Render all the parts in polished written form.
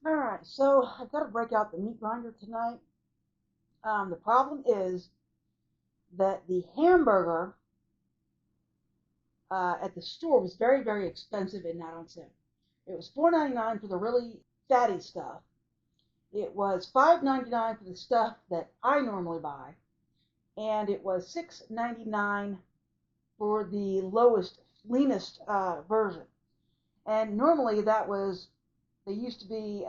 All right, so I've got to break out the meat grinder tonight. The problem is that the hamburger at the store was very, very expensive and not on sale. It was $4.99 for the really fatty stuff. It was $5.99 for the stuff that I normally buy, and it was $6.99 for the lowest, leanest version. And normally that was they used to be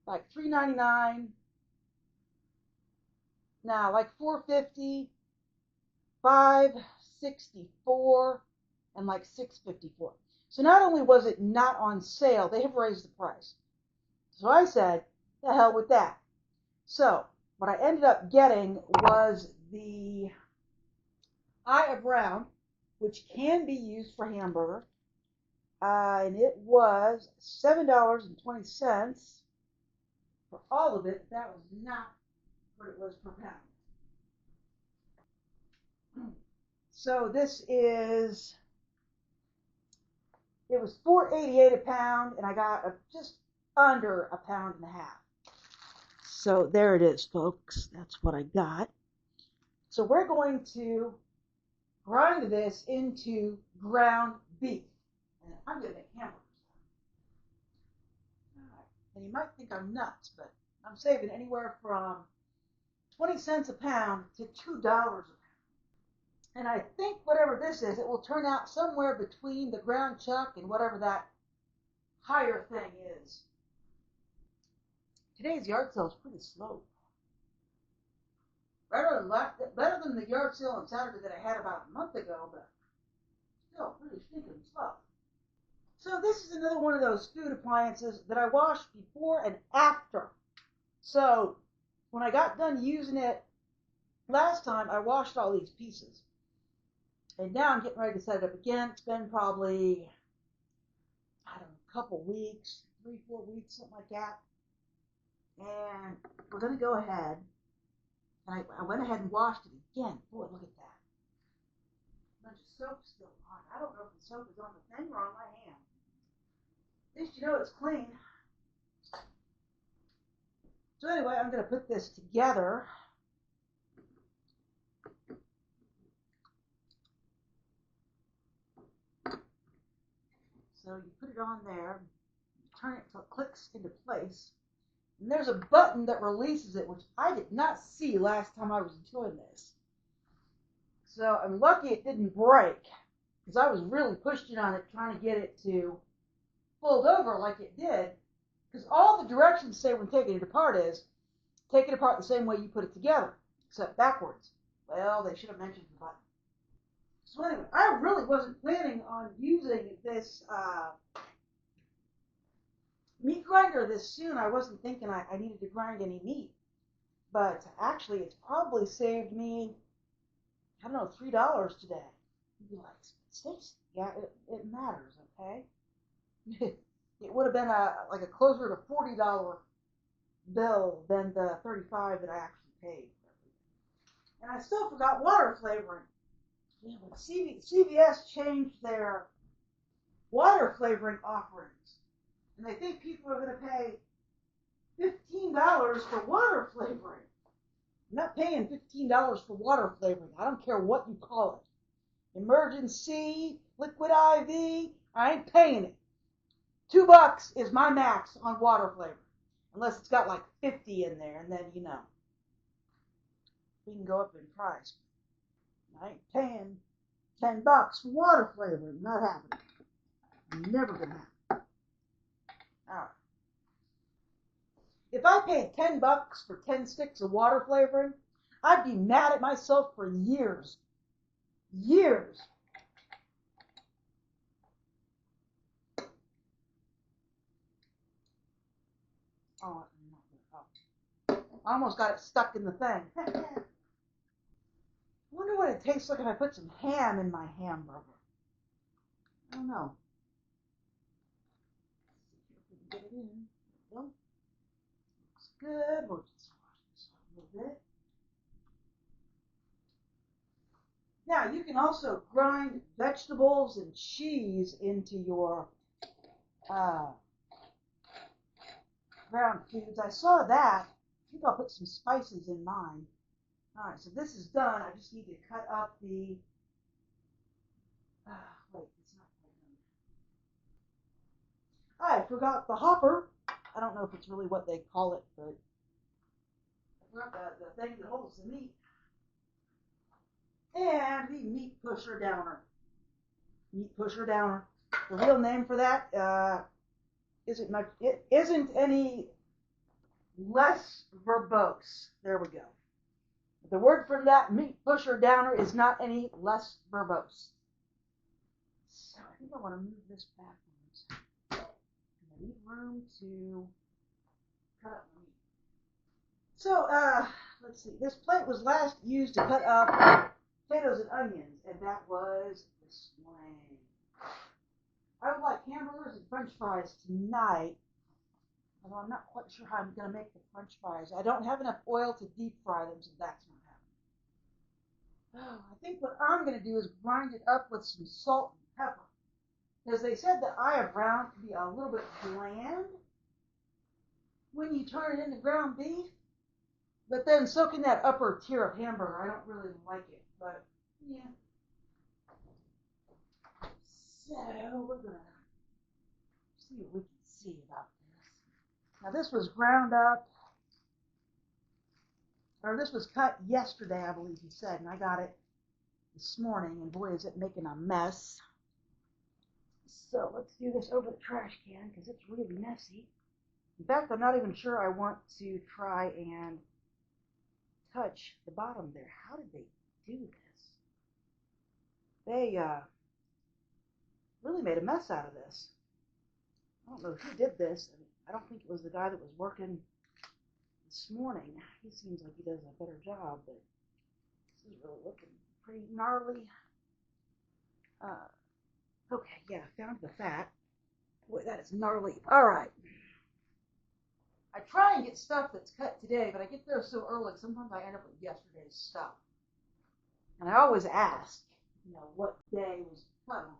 like $3.99, now like $4.50, $5.64, and like $6.54. So not only was it not on sale, they have raised the price. So I said, the hell with that. So what I ended up getting was the eye of round, which can be used for hamburger, and it was $7.20 for all of it. That was not what it was per pound. So it was $4.88 a pound, and I got just under a pound and a half. So there it is, folks. That's what I got. So we're going to grind this into ground beef, and I'm going to make hamburgers. All right. And you might think I'm nuts, but I'm saving anywhere from 20 cents a pound to $2 a pound. And I think whatever this is, it will turn out somewhere between the ground chuck and whatever that higher thing is. Today's yard sale is pretty slow. Better than the yard sale on Saturday that I had about a month ago, but still pretty stinking slow. So this is another one of those food appliances that I washed before and after. So when I got done using it last time, I washed all these pieces. And now I'm getting ready to set it up again. It's been probably, I don't know, a couple weeks, 3, 4 weeks, something like that. And we're going to go ahead. And I went ahead and washed it again. Boy, look at that. A bunch of soap still on. I don't know if the soap is on the thing or on my hand. At least you know it's clean. So anyway, I'm going to put this together. So you put it on there, turn it until it clicks into place. And there's a button that releases it, which I did not see last time I was doing this. So I'm lucky it didn't break, because I was really pushing on it, trying to get it to fold over like it did. Because all the directions say when taking it apart is, take it apart the same way you put it together, except backwards. Well, they should have mentioned the button. So anyway, I really wasn't planning on using this meat grinder this soon. I wasn't thinking I needed to grind any meat. But actually, it's probably saved me, I don't know, $3 today. You'd be like, Stacey, yeah, it matters, okay? It would have been like a closer to $40 bill than the 35 that I actually paid. And I still forgot water flavoring. Yeah, but CVS changed their water flavoring offerings, and they think people are going to pay $15 for water flavoring. I'm not paying $15 for water flavoring. I don't care what you call it. Emergency, liquid IV, I ain't paying it. $2 is my max on water flavoring. Unless it's got like 50 in there, and then, we can go up in price. I ain't paying $10 for water flavoring. Not happening. Never gonna happen. All right. If I paid $10 for 10 sticks of water flavoring, I'd be mad at myself for years. Years. Oh, I almost got it stuck in the thing. I wonder what it tastes like if I put some ham in my hamburger. I don't know. Let's see if we can get it in. There we go. Looks good. We'll just wash this off a little bit. Now, you can also grind vegetables and cheese into your ground foods. I saw that. I think I'll put some spices in mine. All right, so this is done. I just need to cut up the. Wait, it's not quite done. I forgot the hopper. I don't know if it's really what they call it, but I forgot the thing that holds the meat. And the meat pusher downer. Meat pusher downer. The real name for that it isn't any less verbose. There we go. The word for that meat pusher downer is not any less verbose. So I think I want to move this backwards. I need room to cut up my meat. So let's see. This plate was last used to cut up potatoes and onions, and that was this morning. I would like hamburgers and french fries tonight, although I'm not quite sure how I'm going to make the french fries. I don't have enough oil to deep fry them, so that's not happening. I think what I'm going to do is grind it up with some salt and pepper, because they said that I have ground to be a little bit bland when you turn it into ground beef, but then soaking that upper tier of hamburger, I don't really like it, but yeah. So we're going to see what we can see about this. Now this was ground up, or this was cut yesterday, I believe he said, and I got it this morning, and boy, is it making a mess. So let's do this over the trash can, because it's really messy. In fact, I'm not even sure I want to try and touch the bottom there. How did they do this? They really made a mess out of this. I don't know who did this. I don't think it was the guy that was working this morning. He seems like he does a better job, but this is really looking pretty gnarly. Okay, yeah, found the fat. Boy, that is gnarly. All right. I try and get stuff that's cut today, but I get there so early, sometimes I end up with yesterday's stuff. And I always ask, what day was cut on.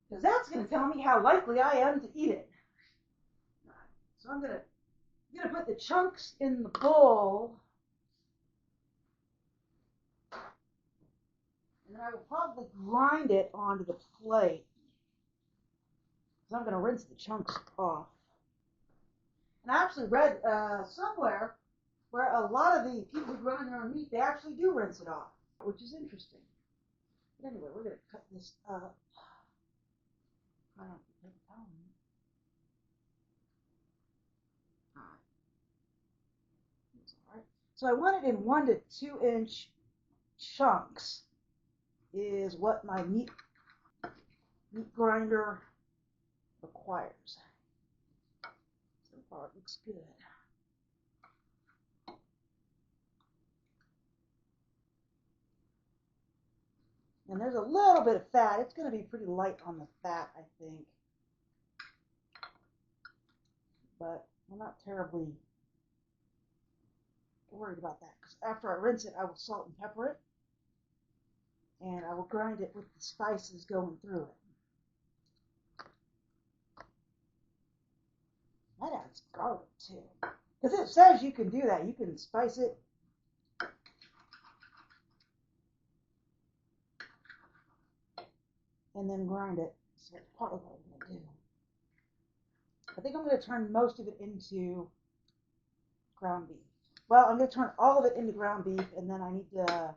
Because that's going to tell me how likely I am to eat it. All right, so I'm going to put the chunks in the bowl. And then I will probably grind it onto the plate. Because I'm going to rinse the chunks off. And I actually read somewhere where a lot of the people who grind their own meat, they actually do rinse it off, which is interesting. But anyway, we're going to cut this up. I don't think it's all right. So I want it in 1 to 2 inch chunks is what my meat grinder requires. So far it looks good. And there's a little bit of fat. It's going to be pretty light on the fat, I think. But I'm not terribly worried about that, because after I rinse it, I will salt and pepper it. And I will grind it with the spices going through it. Might add some garlic too, because it says you can do that. You can spice it. And then grind it. So that's probably what I'm going to do. I think I'm going to turn most of it into ground beef. Well, I'm going to turn all of it into ground beef, and then I need to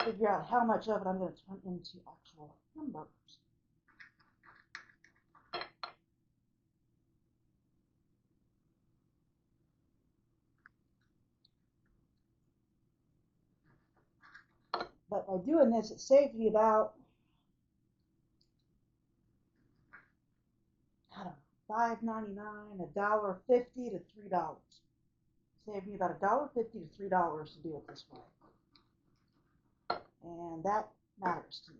figure out how much of it I'm going to turn into actual hamburgers. But by doing this, it saved me about, I don't know, $5.99, $1.50 to $3. Saved me about $1.50 to $3 to do it this way. And that matters to me.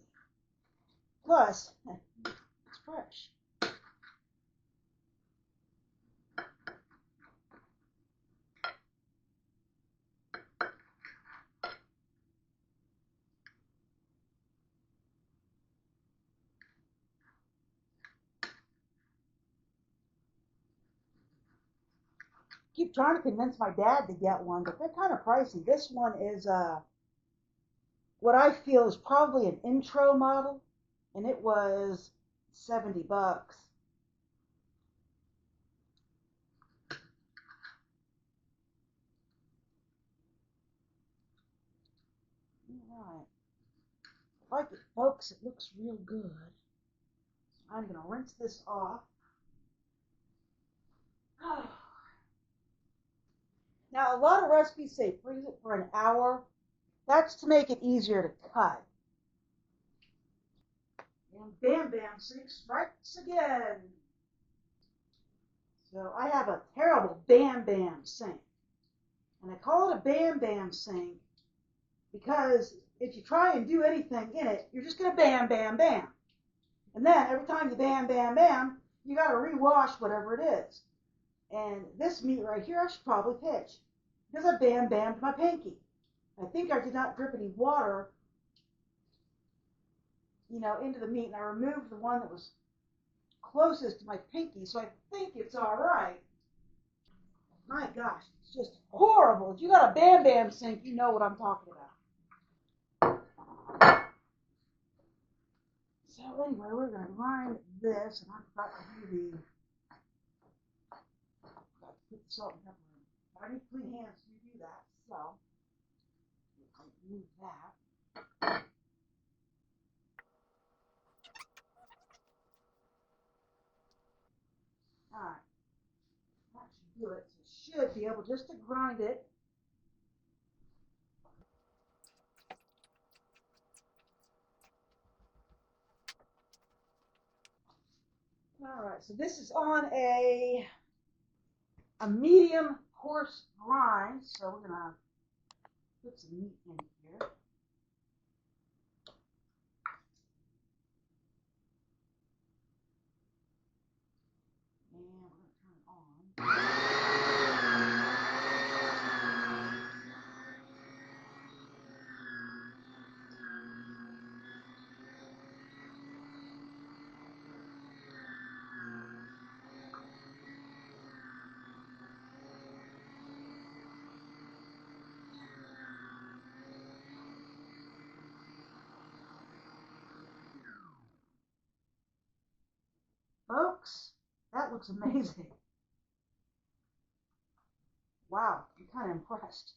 Plus, it's fresh. keep trying to convince my dad to get one, but they're kind of pricey. This one is what I feel is probably an intro model, and it was $70. All right. I like it, folks. It looks real good. I'm going to rinse this off. Now, a lot of recipes say freeze it for an hour. That's to make it easier to cut. And Bam Bam Sink strikes again. So I have a terrible Bam Bam Sink. And I call it a Bam Bam Sink because if you try and do anything in it, you're just going to bam, bam, bam. And then every time you bam, bam, bam, you got to rewash whatever it is. And this meat right here, I should probably pitch because I bam, bammed my pinky. I think I did not drip any water, into the meat, and I removed the one that was closest to my pinky, so I think it's all right. My gosh, it's just horrible. If you got a Bam Bam Sink, you know what I'm talking about. So anyway, we're going to grind this, and I forgot to do put the salt and pepper in. But I need clean hands to do that, so I'll move that. All right, that should do it. So should be able just to grind it. All right, so this is on a medium coarse grind, so we're gonna put some meat in here. And we're gonna turn it on. Folks, that looks amazing. Wow, I'm kind of impressed.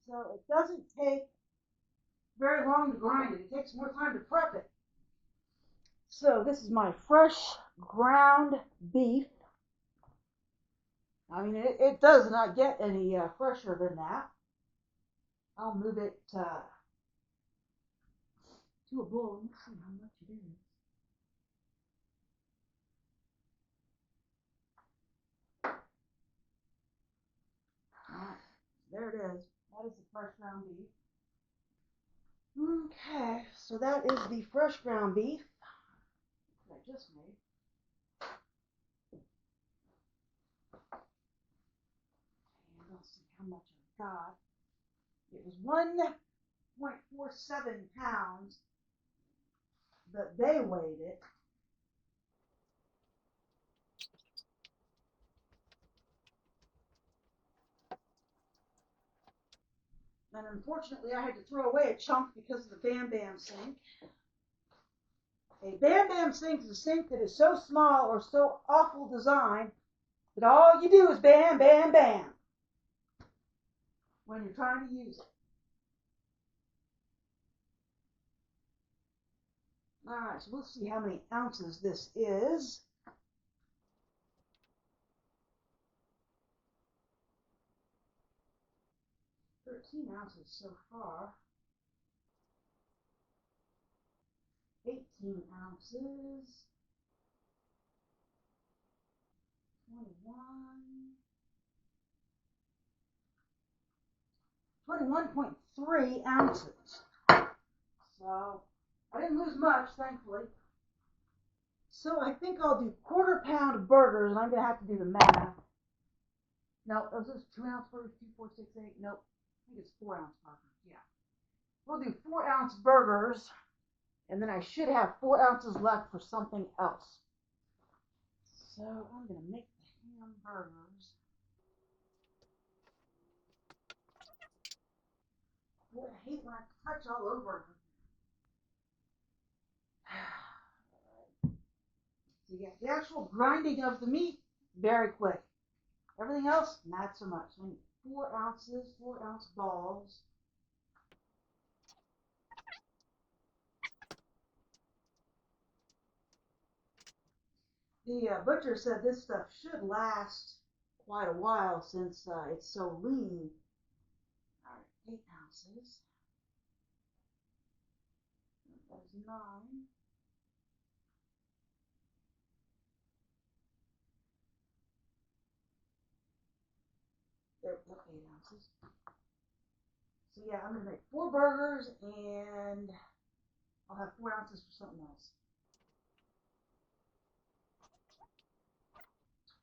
So it doesn't take very long to grind it. It takes more time to prep it. So this is my fresh ground beef. I mean, it does not get any fresher than that. I'll move it to a bowl. Let's see how much it is. All right, there it is. That is the fresh ground beef. Okay, so that is the fresh ground beef that I just made. And let's see how much I got. It was 1.47 pounds that they weighed it. And unfortunately, I had to throw away a chunk because of the Bam Bam Sink. A Bam Bam Sink is a sink that is so small or so awful design that all you do is bam, bam, bam when you're trying to use it. All right, so we'll see how many ounces this is. 13 ounces so far. 18 ounces. 21.3 ounces. So I didn't lose much, thankfully. So I think I'll do quarter-pound burgers, and I'm going to have to do the math. No, those are 2-ounce burgers, 2, 4, 6, 8. Nope. I think it's 4-ounce burgers. Yeah. We'll do 4-ounce burgers, and then I should have 4 ounces left for something else. So I'm going to make the hamburgers. Boy, I hate when I touch all over. So yeah, the actual grinding of the meat, very quick. Everything else, not so much. I need 4 ounces, 4-ounce balls. The butcher said this stuff should last quite a while since it's so lean. All right, 8 ounces. That's 9. There we go, 8 ounces. So yeah, I'm gonna make 4 burgers, and I'll have 4 ounces for something else.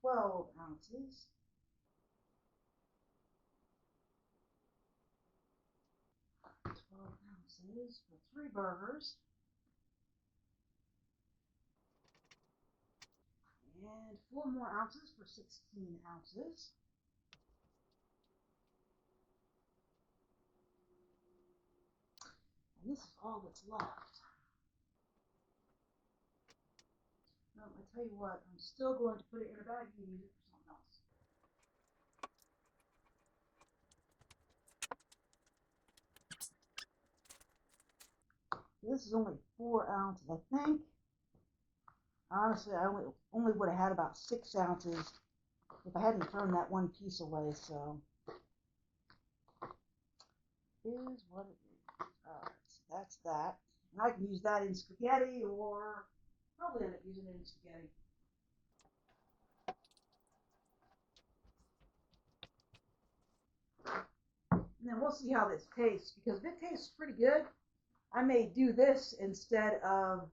12 ounces. 12 ounces for 3 burgers. And 4 more ounces for 16 ounces. And this is all that's left. Well, I tell you what, I'm still going to put it in a bag and use it for something else. This is only 4 ounces, I think. Honestly, I only would have had about 6 ounces if I hadn't thrown that one piece away, so is what it is. Alright, so that's that. And I can use that in spaghetti, or probably end up using it in spaghetti. And then we'll see how this tastes, because if it tastes pretty good, I may do this instead of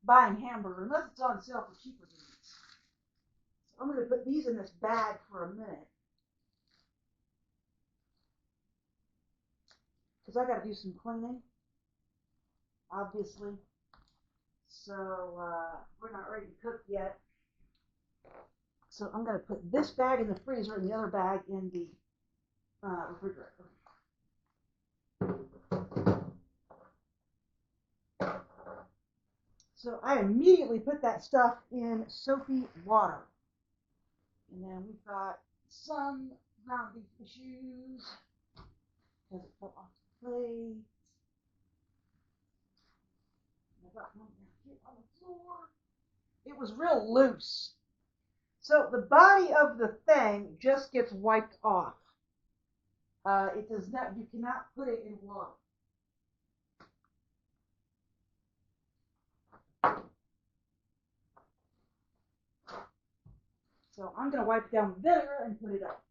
buying hamburger, unless it's on sale for cheaper meats. So I'm going to put these in this bag for a minute, because I got to do some cleaning, obviously. So we're not ready to cook yet. So I'm going to put this bag in the freezer and the other bag in the refrigerator. So I immediately put that stuff in soapy water. And then we've got some ground beef issues because it fell off the plate. I got one down here on the floor. It was real loose. So the body of the thing just gets wiped off. It does not. You cannot put it in water. So I'm going to wipe it down with vinegar and put it up.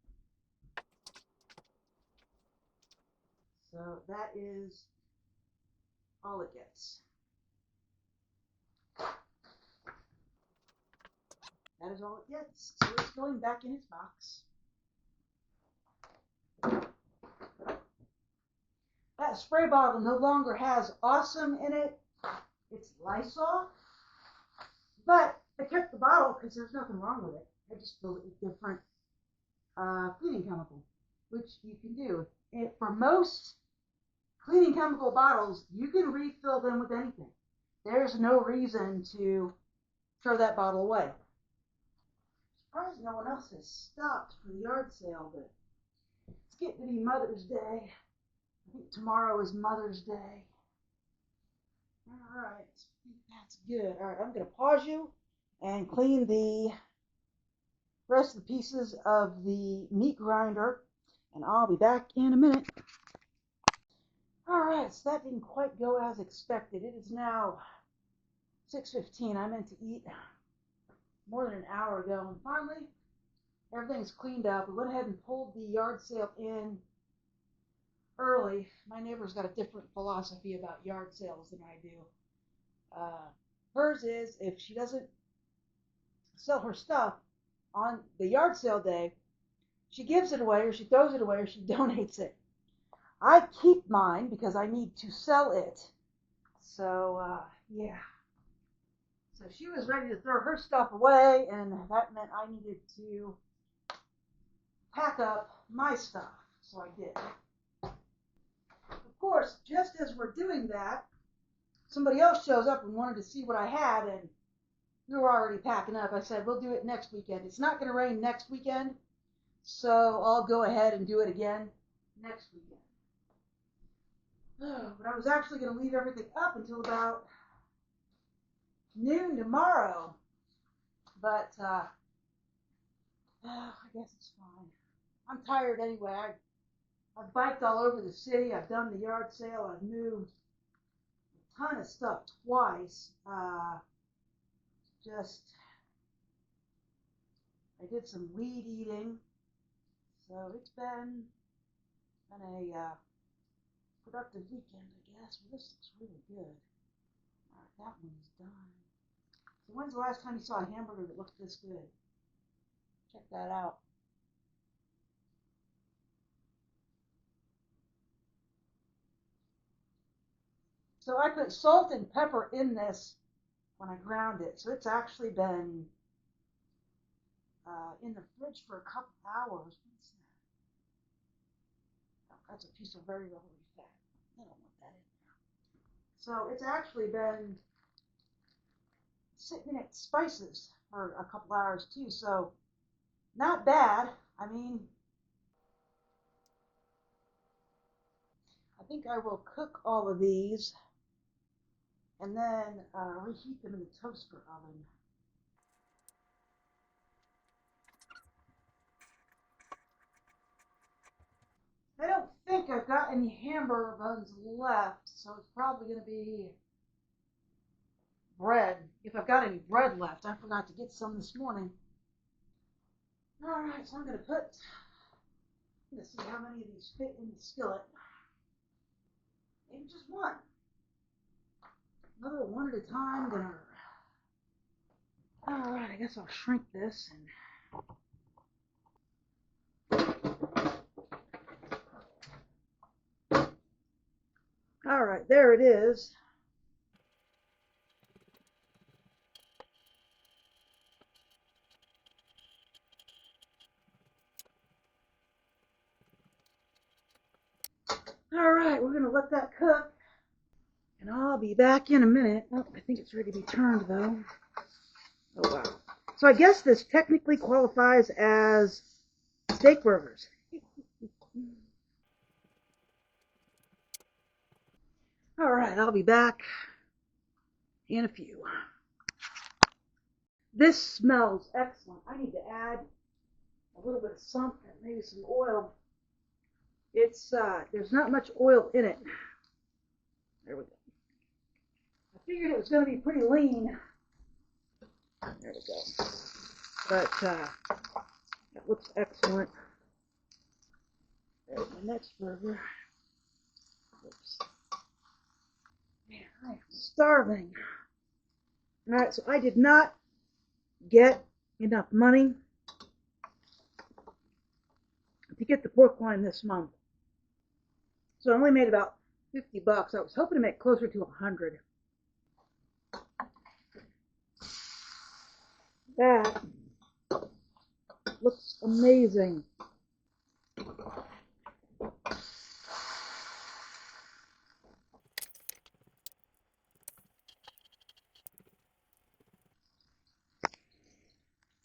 So that is all it gets. That is all it gets. So it's going back in its box. That spray bottle no longer has awesome in it. It's Lysol. But I kept the bottle because there's nothing wrong with it. I just filled it with different cleaning chemical, which you can do. And for most cleaning chemical bottles, you can refill them with anything. There's no reason to throw that bottle away. Surprised no one else has stopped for the yard sale, but it's getting to be Mother's Day. I think tomorrow is Mother's Day. All right, that's good. All right, I'm going to pause you and clean the rest of the pieces of the meat grinder, and I'll be back in a minute. All right, so that didn't quite go as expected. It is now 6:15. I meant to eat more than an hour ago, and finally everything's cleaned up. We went ahead and pulled the yard sale in early. My neighbor's got a different philosophy about yard sales than I do. Hers is if she doesn't sell her stuff on the yard sale day, she gives it away or she throws it away or she donates it. I keep mine because I need to sell it. So, yeah. So she was ready to throw her stuff away, and that meant I needed to pack up my stuff. So I did. Of course, just as we're doing that, somebody else shows up and wanted to see what I had, and we were already packing up. I said, we'll do it next weekend. It's not going to rain next weekend, so I'll go ahead and do it again next weekend. But I was actually going to leave everything up until about noon tomorrow. But I guess it's fine. I'm tired anyway. I've biked all over the city. I've done the yard sale. I've moved a ton of stuff twice. I did some weed eating. So it's been a productive weekend, I guess. Well, this looks really good. All right, that one's done. So when's the last time you saw a hamburger that looked this good? Check that out. So I put salt and pepper in this when I ground it. So it's actually been in the fridge for a couple hours. What's that? Oh, that's a piece of very rubbery fat. I don't want that in there. So it's actually been sitting in its spices for a couple hours too. So not bad. I mean, I think I will cook all of these and then reheat them in the toaster oven. I don't think I've got any hamburger buns left, so it's probably going to be bread. If I've got any bread left, I forgot to get some this morning. All right, so I'm going to see how many of these fit in the skillet. Maybe just one. Another one at a time dinner. All right, I guess I'll shrink this all right, there it is. All right, we're going to let that cook, and I'll be back in a minute. Oh, I think it's ready to be turned, though. Oh, wow. So I guess this technically qualifies as steak burgers. All right, I'll be back in a few. This smells excellent. I need to add a little bit of something, maybe some oil. It's there's not much oil in it. There we go. I figured it was going to be pretty lean. There we go. But that looks excellent. There's my next burger. Oops. Man, I am starving. All right, so I did not get enough money to get the pork loin this month. So I only made about $50. I was hoping to make closer to 100. That looks amazing.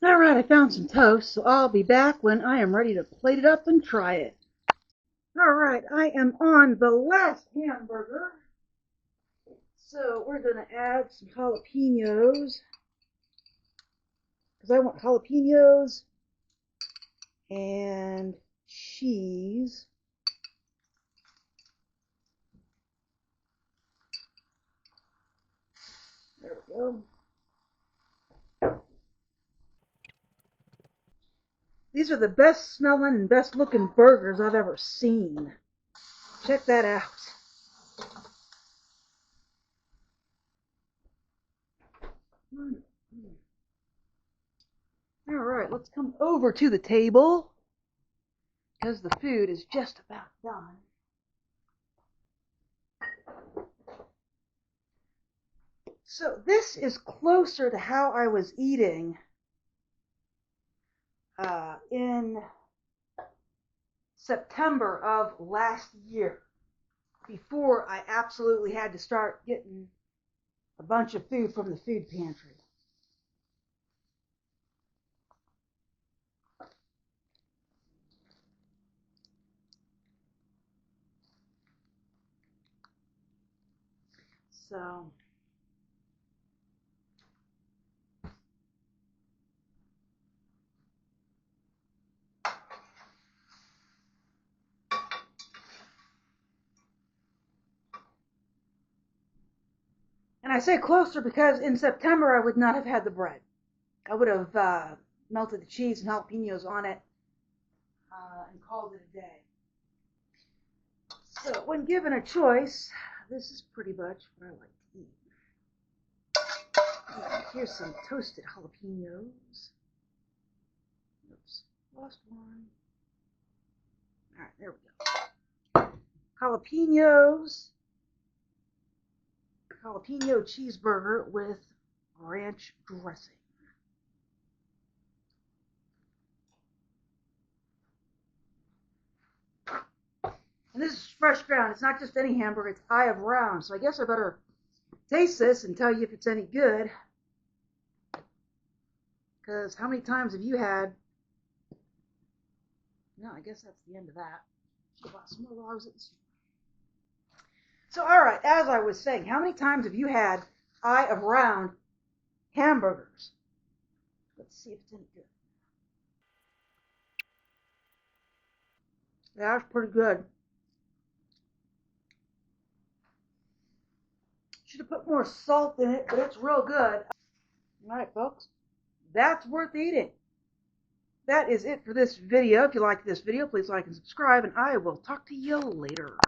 All right, I found some toast, so I'll be back when I am ready to plate it up and try it. All right, I am on the last hamburger. It's So we're going to add some jalapenos, because I want jalapenos and cheese. There we go. These are the best smelling and best looking burgers I've ever seen. Check that out. All right, let's come over to the table because the food is just about done. So this is closer to how I was eating in September of last year, before I absolutely had to start getting a bunch of food from the food pantry. So and I say closer because in September I would not have had the bread. I would have melted the cheese and jalapenos on it and called it a day. So when given a choice, this is pretty much what I like to eat. Here's some toasted jalapenos. Oops, lost one. All right, there we go. Jalapenos. Jalapeno cheeseburger with ranch dressing. And this is fresh ground. It's not just any hamburger. It's Eye of Round. So I guess I better taste this and tell you if it's any good. Because how many times have you had... No, I guess that's the end of that. Some more roses. So, all right, as I was saying, how many times have you had Eye of Round hamburgers? Let's see if it's any good. Yeah, that's pretty good. Should have put more salt in it, but it's real good. All right, folks, that's worth eating. That is it for this video. If you liked this video, please like and subscribe, and I will talk to you later.